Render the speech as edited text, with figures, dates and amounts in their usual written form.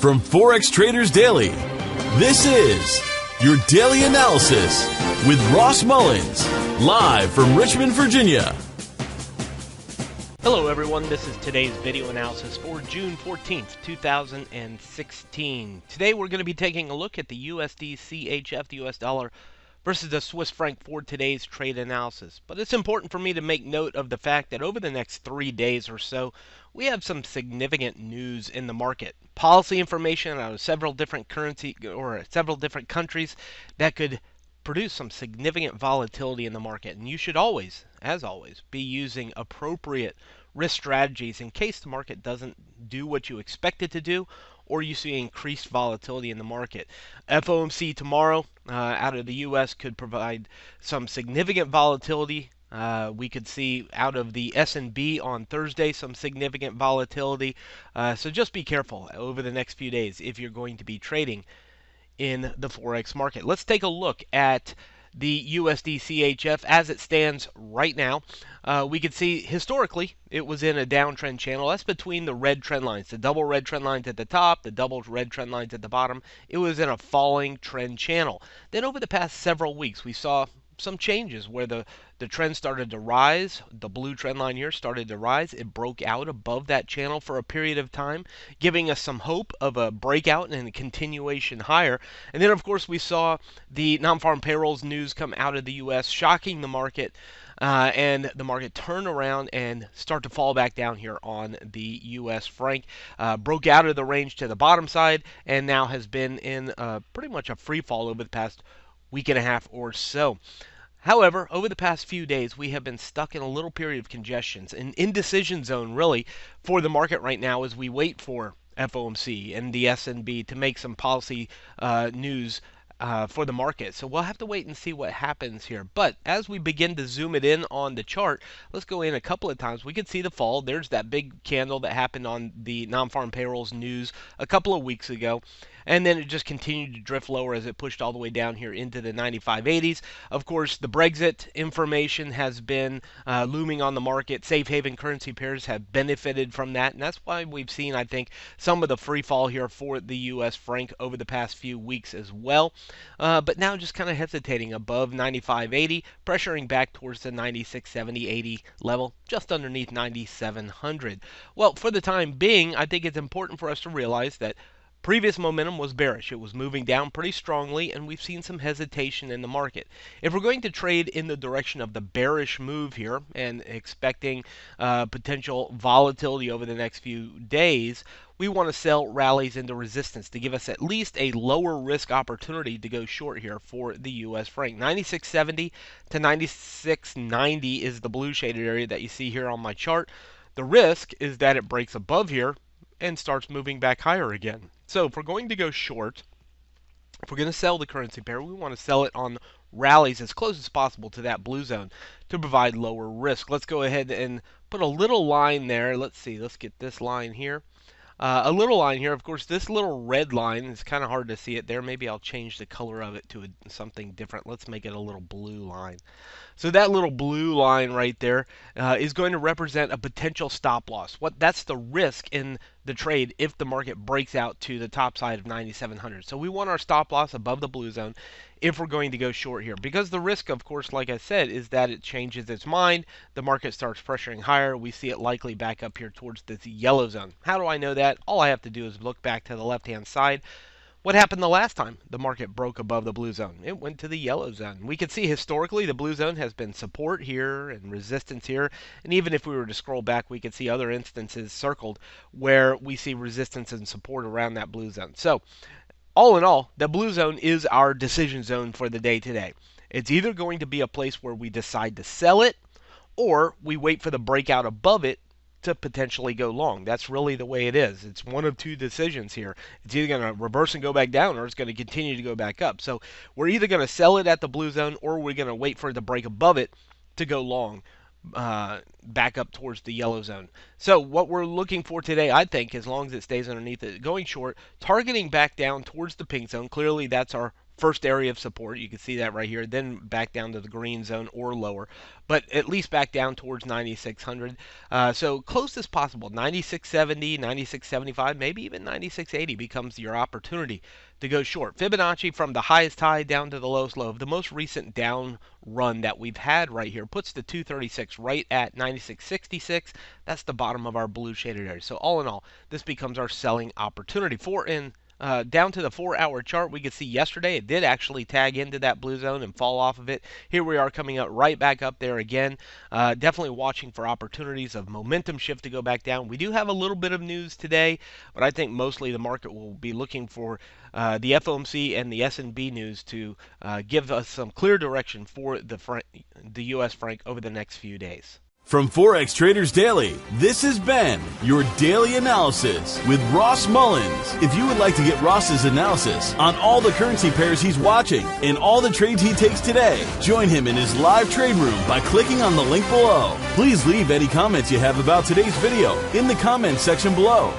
From Forex Traders Daily, this is your daily analysis with Ross Mullins, live from Richmond, Virginia. Hello everyone, this is today's video analysis for June 14th, 2016. Today we're going to be taking a look at the USDCHF, the US dollar, versus the Swiss franc for today's trade analysis. But it's important for me to make note of the fact that over the next 3 days or so, we have some significant news in the market. Policy information out of several different countries that could produce some significant volatility in the market. And you should always, as always, be using appropriate risk strategies in case the market doesn't do what you expect it to do, or you see increased volatility in the market. FOMC tomorrow out of the U.S. could provide some significant volatility. We could see out of the S&P on Thursday some significant volatility. So just be careful over the next few days if you're going to be trading in the Forex market. Let's take a look at the USDCHF as it stands right now. We can see historically it was in a downtrend channel. That's between the red trend lines, the double red trend lines at the top, the double red trend lines at the bottom. It was in a falling trend channel. Then over the past several weeks, we saw some changes where the trend started to rise. The blue trend line here started to rise. It broke out above that channel for a period of time, giving us some hope of a breakout and a continuation higher. And then, of course, we saw the non-farm payrolls news come out of the U.S., shocking the market, and the market turn around and start to fall back down here on the U.S. franc. Broke out of the range to the bottom side and now has been in pretty much a free fall over the past week and a half or so. However, over the past few days, we have been stuck in a little period of congestion, an indecision zone really for the market right now as we wait for FOMC and the S&P to make some policy news for the market. So we'll have to wait and see what happens here. But as we begin to zoom it in on the chart, let's go in a couple of times. We can see the fall. There's that big candle that happened on the non-farm payrolls news a couple of weeks ago. And then it just continued to drift lower as it pushed all the way down here into the 95.80s. Of course, the Brexit information has been looming on the market. Safe haven currency pairs have benefited from that. And that's why we've seen, I think, some of the free fall here for the U.S. franc over the past few weeks as well. But now just kind of hesitating above 95.80, pressuring back towards the 96.70-80 level, just underneath 9,700. Well, for the time being, I think it's important for us to realize that previous momentum was bearish. It was moving down pretty strongly, and we've seen some hesitation in the market. If we're going to trade in the direction of the bearish move here and expecting potential volatility over the next few days, we want to sell rallies into resistance to give us at least a lower risk opportunity to go short here for the U.S. franc. 96.70 to 96.90 is the blue shaded area that you see here on my chart. The risk is that it breaks above here and starts moving back higher again. So if we're going to go short, if we're going to sell the currency pair, we want to sell it on rallies as close as possible to that blue zone to provide lower risk. Let's go ahead and put a little line there. Let's see, let's get this line here. A little line here. Of course, this little red line, it's kind of hard to see it there. Maybe I'll change the color of it to something different. Let's make it a little blue line. So that little blue line right there is going to represent a potential stop loss. That's the risk in the trade if the market breaks out to the top side of 9,700. So we want our stop loss above the blue zone if we're going to go short here. Because the risk, of course, like I said, is that it changes its mind. The market starts pressuring higher. We see it likely back up here towards this yellow zone. How do I know that? All I have to do is look back to the left-hand side. What happened the last time the market broke above the blue zone? It went to the yellow zone. We can see historically the blue zone has been support here and resistance here. And even if we were to scroll back, we could see other instances circled where we see resistance and support around that blue zone. So all in all, the blue zone is our decision zone for the day today. It's either going to be a place where we decide to sell it or we wait for the breakout above it to potentially go long. That's really the way it is. It's one of two decisions here. It's either going to reverse and go back down or it's going to continue to go back up. So we're either going to sell it at the blue zone or we're going to wait for it to break above it to go long back up towards the yellow zone. So what we're looking for today, I think, as long as it stays underneath it, going short, targeting back down towards the pink zone. Clearly that's our first area of support. You can see that right here, then back down to the green zone or lower, but at least back down towards 9,600. So close as possible. 96.70, 96.75, maybe even 96.80 becomes your opportunity to go short. Fibonacci from the highest high down to the lowest low of the most recent down run that we've had right here puts the 236 right at 96.66. That's the bottom of our blue shaded area. So all in all, this becomes our selling opportunity. Down to the 4-hour chart, we could see yesterday it did actually tag into that blue zone and fall off of it. Here we are coming up right back up there again. Definitely watching for opportunities of momentum shift to go back down. We do have a little bit of news today, but I think mostly the market will be looking for the FOMC and the S&B news to give us some clear direction for the U.S. franc over the next few days. From Forex Traders Daily, this has been your daily analysis with Ross Mullins. If you would like to get Ross's analysis on all the currency pairs he's watching and all the trades he takes today, join him in his live trade room by clicking on the link below. Please leave any comments you have about today's video in the comments section below.